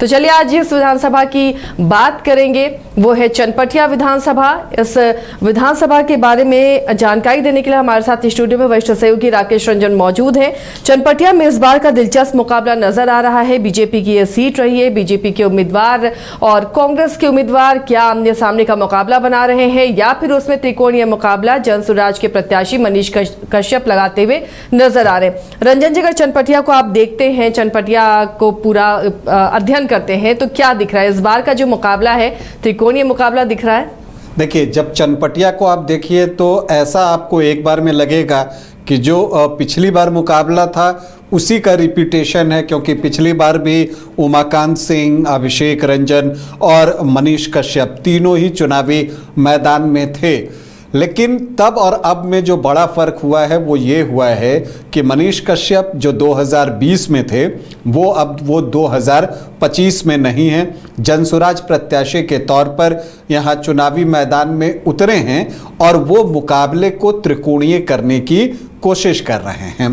तो चलिए आज जिस विधानसभा की बात करेंगे वो है चनपटिया विधानसभा। इस विधानसभा के बारे में जानकारी देने के लिए हमारे साथ स्टूडियो में वरिष्ठ सहयोगी राकेश रंजन मौजूद हैं। चनपटिया में इस बार का दिलचस्प मुकाबला नजर आ रहा है। बीजेपी की यह सीट रही है। बीजेपी के उम्मीदवार और कांग्रेस के उम्मीदवार क्या आमने सामने का मुकाबला बना रहे हैं या फिर उसमें त्रिकोणीय मुकाबला जनसुराज के प्रत्याशी मनीष कश्यप लगाते हुए नजर आ रहे हैं। रंजन जी, अगर चनपटिया को आप देखते हैं, चनपटिया को पूरा अध्ययन करते हैं तो क्या दिख रहा है? इस बार का जो मुकाबला है त्रिकोणीय मुकाबला दिख रहा है? देखिए, जब चनपटिया को आप देखिए तो ऐसा आपको एक बार में लगेगा कि जो पिछली बार मुकाबला था उसी का रिपीटेशन है, क्योंकि पिछली बार भी उमाकांत सिंह, अभिषेक रंजन और मनीष कश्यप तीनों ही चुनावी मैदान में थे। लेकिन तब और अब में जो बड़ा फर्क हुआ है वो ये हुआ है कि मनीष कश्यप जो 2020 में थे वो 2025 में नहीं हैं। जनसुराज प्रत्याशी के तौर पर यहाँ चुनावी मैदान में उतरे हैं और वो मुकाबले को त्रिकोणीय करने की कोशिश कर रहे हैं।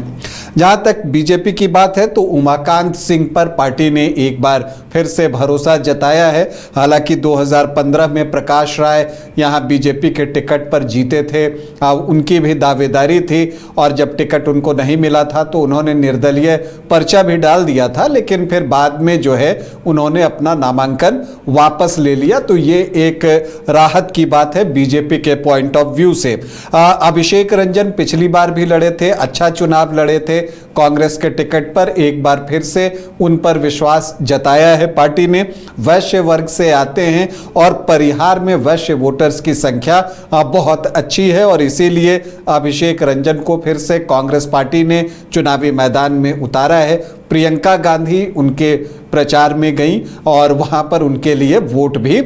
जहाँ तक बीजेपी की बात है तो उमाकांत सिंह पर पार्टी ने एक बार फिर से भरोसा जताया है। हालांकि 2015 में प्रकाश राय यहाँ बीजेपी के टिकट पर जीते थे, उनकी भी दावेदारी थी और जब टिकट उनको नहीं मिला था तो उन्होंने निर्दलीय पर्चा भी डाल दिया था, लेकिन फिर बाद में जो है उन्होंने अपना नामांकन वापस ले लिया। तो ये एक राहत की बात है बीजेपी के पॉइंट ऑफ व्यू से। अभिषेक रंजन पिछली बार भी लड़े थे, अच्छा चुनाव लड़े थे कांग्रेस के टिकट पर। एक बार फिर से उन पर विश्वास जताया है पार्टी ने। वैश्य वर्ग से आते हैं और परिहार में वैश्य वोटर्स की संख्या बहुत अच्छी है और इसीलिए अभिषेक रंजन को फिर से कांग्रेस पार्टी ने चुनावी मैदान में उतारा है। प्रियंका गांधी उनके प्रचार में गई और वहां पर उनके लिए वोट भी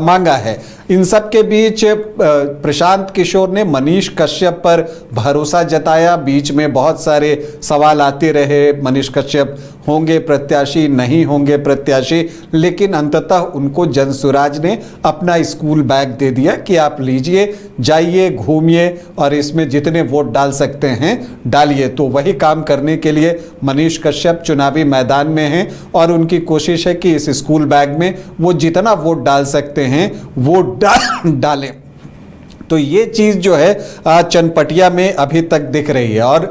मांगा है। इन सब के बीच प्रशांत किशोर ने मनीष कश्यप पर भरोसा जताया। बीच में बहुत सारे सवाल आते रहे, मनीष कश्यप होंगे प्रत्याशी, नहीं होंगे प्रत्याशी, लेकिन अंततः उनको जनसुराज ने अपना स्कूल बैग दे दिया कि आप लीजिए, जाइए, घूमिए और इसमें जितने वोट डाल सकते हैं डालिए। तो वही काम करने के लिए मनीष कश्यप चुनावी मैदान में हैं और उनकी कोशिश है कि इस स्कूल बैग में वो जितना वोट डाल सकते हैं वो डालें। तो ये चीज़ जो है चनपटिया में अभी तक दिख रही है और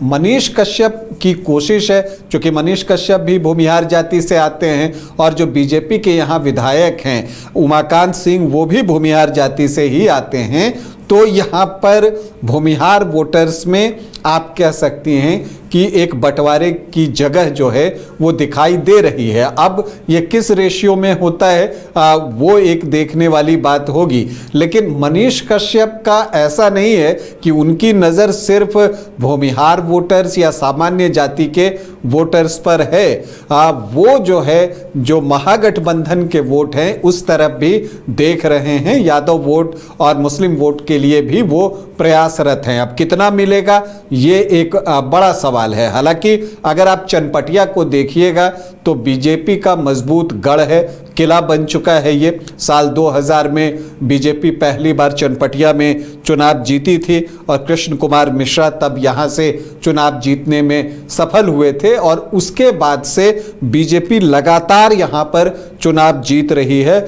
मनीष कश्यप की कोशिश है, क्योंकि मनीष कश्यप भी भूमिहार जाति से आते हैं और जो बीजेपी के यहाँ विधायक हैं उमाकांत सिंह वो भी भूमिहार जाति से ही आते हैं। तो यहाँ पर भूमिहार वोटर्स में आप कह सकती हैं कि एक बंटवारे की जगह जो है वो दिखाई दे रही है। अब ये किस रेशियो में होता है वो एक देखने वाली बात होगी। लेकिन मनीष कश्यप का ऐसा नहीं है कि उनकी नज़र सिर्फ भूमिहार वोटर्स या सामान्य जाति के वोटर्स पर है। वो जो है जो महागठबंधन के वोट हैं उस तरफ भी देख रहे हैं। यादव वोट और मुस्लिम वोट के लिए भी वो प्रयासरत हैं। अब कितना मिलेगा ये एक बड़ा सवाल है। हालांकि अगर आप चनपटिया को देखिएगा तो बीजेपी का मजबूत गढ़ है, किला बन चुका है ये। साल 2000 में बीजेपी पहली बार चनपटिया में चुनाव जीती थी और कृष्ण कुमार मिश्रा तब यहाँ से चुनाव जीतने में सफल हुए थे और उसके बाद से बीजेपी लगातार यहाँ पर चुनाव जीत रही है।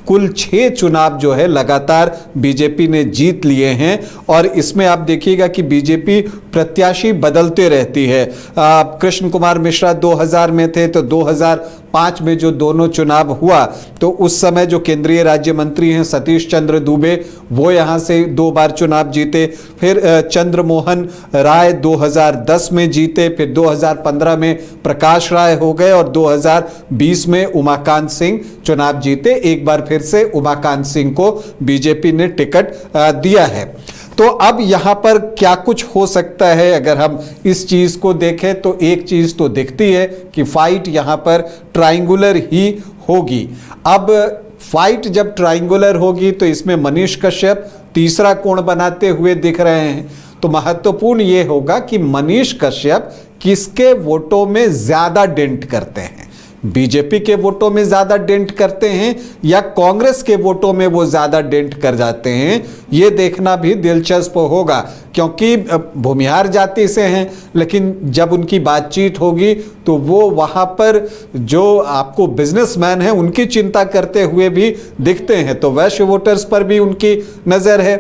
कुल 6 चुनाव जो है लगातार बीजेपी ने जीत लिए हैं और इसमें आप देखिएगा कि बीजेपी प्रत्याशी बदलते रहती है। कृष्ण कुमार मिश्रा 2000 में थे तो 2005 में जो दोनों चुनाव हुआ तो उस समय जो केंद्रीय राज्य मंत्री हैं सतीश चंद्र दुबे वो यहाँ से 2 बार चुनाव जीते। फिर चंद्रमोहन राय 2010 में जीते, फिर 2015 में प्रकाश राय हो गए और 2020 में उमाकांत सिंह चुनाव जीते। एक बार फिर से उमाकांत सिंह को बीजेपी ने टिकट दिया है। तो अब यहाँ पर क्या कुछ हो सकता है अगर हम इस चीज़ को देखें तो एक चीज़ तो दिखती है कि फाइट यहाँ पर ट्रायंगुलर ही होगी। अब फाइट जब ट्रायंगुलर होगी तो इसमें मनीष कश्यप तीसरा कोण बनाते हुए दिख रहे हैं। तो महत्वपूर्ण ये होगा कि मनीष कश्यप किसके वोटों में ज़्यादा डेंट करते हैं। बीजेपी के वोटों में ज्यादा डेंट करते हैं या कांग्रेस के वोटों में वो ज्यादा डेंट कर जाते हैं, ये देखना भी दिलचस्प होगा। क्योंकि भूमिहार जाति से हैं, लेकिन जब उनकी बातचीत होगी तो वो वहाँ पर जो आपको बिजनेसमैन हैं उनकी चिंता करते हुए भी दिखते हैं। तो वैश्य वोटर्स पर भी उनकी नज़र है,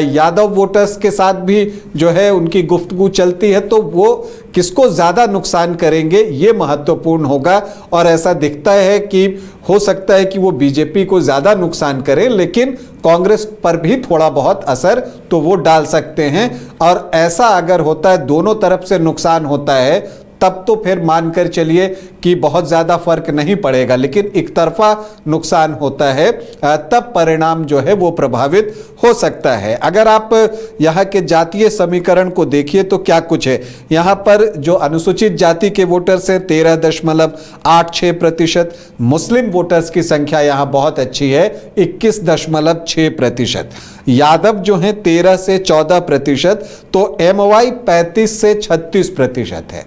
यादव वोटर्स के साथ भी जो है उनकी गुफ्तगू चलती है। तो वो किसको ज़्यादा नुकसान करेंगे ये महत्वपूर्ण होगा। और ऐसा दिखता है कि हो सकता है कि वो बीजेपी को ज़्यादा नुकसान करें, लेकिन कांग्रेस पर भी थोड़ा बहुत असर तो वो डाल सकते हैं। और ऐसा अगर होता है, दोनों तरफ से नुकसान होता है, तब तो फिर मानकर चलिए कि बहुत ज़्यादा फर्क नहीं पड़ेगा। लेकिन एक तरफा नुकसान होता है तब परिणाम जो है वो प्रभावित हो सकता है। अगर आप यहाँ के जातीय समीकरण को देखिए तो क्या कुछ है यहाँ पर। जो अनुसूचित जाति के वोटर्स हैं 13.86%, मुस्लिम वोटर्स की संख्या यहाँ बहुत अच्छी है 21.6%, यादव जो हैं 13 से 14%, तो MY 35 से 36% है।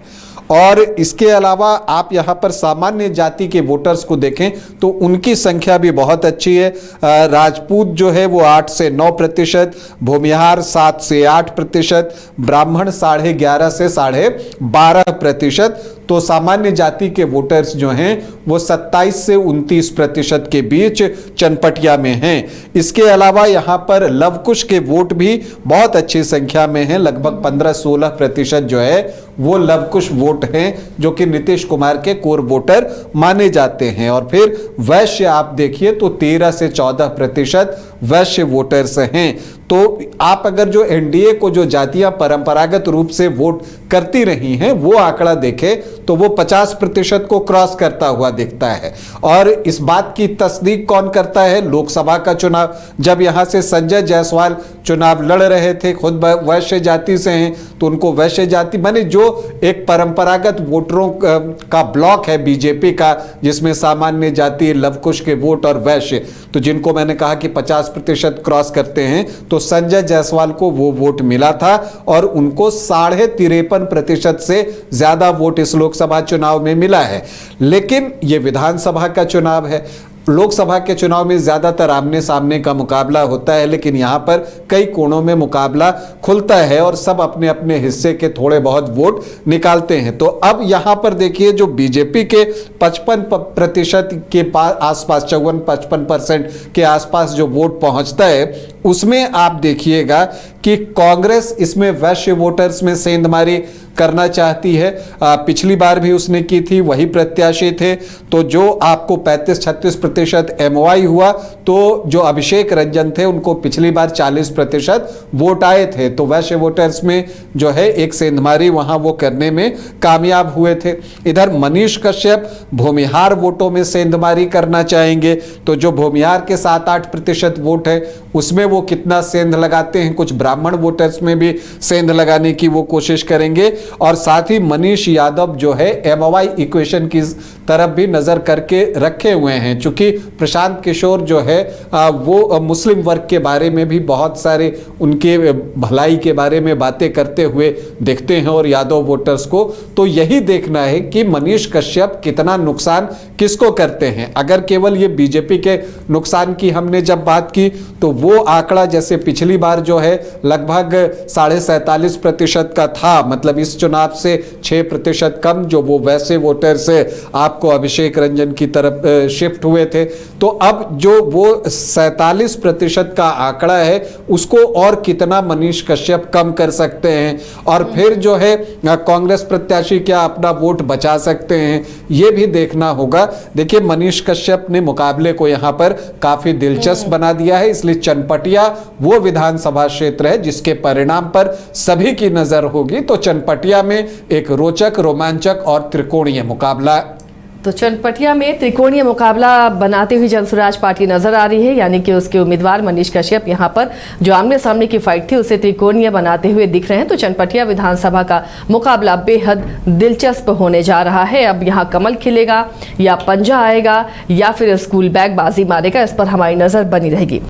और इसके अलावा आप यहाँ पर सामान्य जाति के वोटर्स को देखें तो उनकी संख्या भी बहुत अच्छी है। राजपूत जो है वो 8 से 9%, भूमिहार 7 से 8%, ब्राह्मण 11.5 से 12.5%। तो सामान्य जाति के वोटर्स जो हैं वो 27 से 29% के बीच चनपटिया में हैं। इसके अलावा यहाँ पर लवकुश के वोट भी बहुत अच्छी संख्या में हैं, लगभग 15-16% जो है वो लवकुश वोट हैं, जो कि नीतीश कुमार के कोर वोटर माने जाते हैं। और फिर वैश्य आप देखिए तो 13 से 14% वैश्य वोटर्स हैं। तो आप अगर जो एनडीए को जो जातियां परंपरागत रूप से वोट करती रही हैं वो आंकड़ा देखें तो वो 50% को क्रॉस करता हुआ दिखता है। और इस बात की तस्दीक कौन करता है? लोकसभा का चुनाव, जब यहां से संजय जायसवाल चुनाव लड़ रहे थे, खुद वैश्य जाति से हैं, तो उनको वैश्य जाति माने जो एक परंपरागत वोटरों का ब्लॉक है बीजेपी का, जिसमें सामान्य जाति, लवकुश के वोट और वैश्य, तो जिनको मैंने कहा कि 50% क्रॉस करते हैं, तो संजय जायसवाल को वो वोट मिला था और उनको 53.5% से ज्यादा वोट इस लोकसभा चुनाव में मिला है। लेकिन ये विधानसभा का चुनाव है, लोकसभा के चुनाव में ज्यादातर आमने सामने का मुकाबला होता है, लेकिन यहां पर कई कोणों में मुकाबला खुलता है और सब अपने अपने हिस्से के थोड़े बहुत वोट निकालते हैं। तो अब यहां पर देखिए जो बीजेपी के 55% के आसपास, 54-55% के आसपास जो वोट पहुंचता है, उसमें आप देखिएगा कि कांग्रेस इसमें वैश्य वोटर्स में सेंधमारी करना चाहती है। पिछली बार भी उसने की थी, वही प्रत्याशी थे। तो जो आपको 35-36% MY हुआ, तो जो अभिषेक रंजन थे उनको पिछली बार 40% वोट आए थे। तो वैश्य वोटर्स में जो है एक सेंधमारी वहां वो करने में कामयाब हुए थे। इधर मनीष कश्यप भूमिहार वोटों में सेंधमारी करना चाहेंगे, तो जो भूमिहार के 7-8% वोट है उसमें वो कितना सेंध लगाते हैं, कुछ ब्राह्मण वोटर्स में भी सेंध लगाने की वो कोशिश करेंगे। और साथ ही मनीष यादव जो है MY इक्वेशन की तरफ भी नजर करके रखे हुए हैं, चूंकि प्रशांत किशोर जो है वो मुस्लिम वर्ग के बारे में भी बहुत सारे उनके भलाई के बारे में बातें करते हुए दिखते हैं और यादव वोटर्स को। तो यही देखना है कि मनीष कश्यप कितना नुकसान किसको करते हैं। अगर केवल ये बीजेपी के नुकसान की हमने जब बात की तो वो आंकड़ा जैसे पिछली बार जो है लगभग 47.5% का था, मतलब इस चुनाव से 6% कम जो वो वैसे वोटर से आपको अभिषेक रंजन की तरफ शिफ्ट हुए थे। तो अब जो वो 47% का आंकड़ा है उसको और कितना मनीष कश्यप कम कर सकते हैं, और फिर जो है कांग्रेस प्रत्याशी क्या अपना वोट बचा सकते हैं, ये भी देखना होगा। देखिए मनीष कश्यप ने मुकाबले को यहाँ पर काफी दिलचस्प बना दिया है, इसलिए चनपटिया वो विधानसभा क्षेत्र है जिसके परिणाम पर सभी की नजर होगी। तो चनपटिया में एक रोचक, रोमांचक और त्रिकोणीय मुकाबला। तो चनपटिया में त्रिकोणीय मुकाबला बनाते हुए जनसुराज पार्टी नजर आ रही है, यानी कि उसके उम्मीदवार मनीष कश्यप यहां पर जो आमने सामने की फाइट थी उसे त्रिकोणीय बनाते हुए दिख रहे हैं। तो चनपटिया विधानसभा का मुकाबला बेहद दिलचस्प होने जा रहा है। अब यहां कमल खिलेगा या पंजा आएगा या फिर स्कूल बैग बाजी मारेगा, इस पर हमारी नजर बनी रहेगी।